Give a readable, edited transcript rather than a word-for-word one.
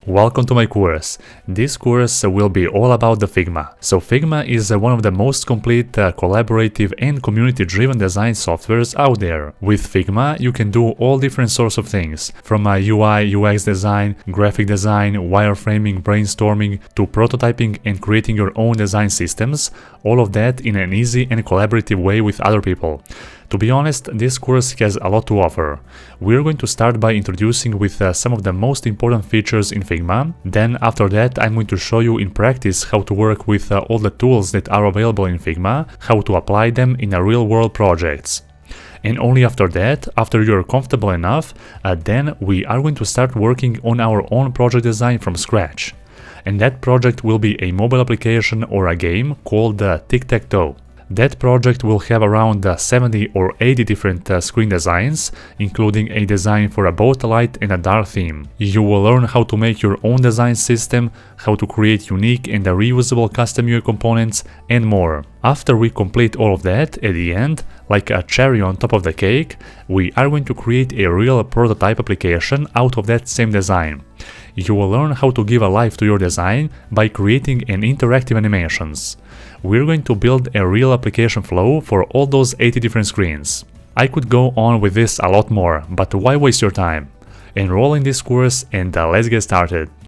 Welcome to my course. This course will be all about the Figma. So Figma is one of the most complete, collaborative and community-driven design softwares out there. With Figma, you can do all different sorts of things, from UI, UX design, graphic design, wireframing, brainstorming, to prototyping and creating your own design systems, all of that in an easy and collaborative way with other people. To be honest, this course has a lot to offer. We're going to start by introducing with some of the most important features in Figma. Then after that I'm going to show you in practice how to work with all the tools that are available in Figma, how to apply them in a real-world projects. And only after that, after you're comfortable enough, then we are going to start working on our own project design from scratch. And that project will be a mobile application or a game called Tic-Tac-Toe. That project will have around 70 or 80 different screen designs, including a design for a both light and a dark theme. You will learn how to make your own design system, how to create unique and reusable custom UI components, and more. After we complete all of that, at the end, like a cherry on top of the cake, we are going to create a real prototype application out of that same design. You will learn how to give a life to your design by creating an interactive animations. We're going to build a real application flow for all those 80 different screens. I could go on with this a lot more, but why waste your time? Enroll in this course and let's get started.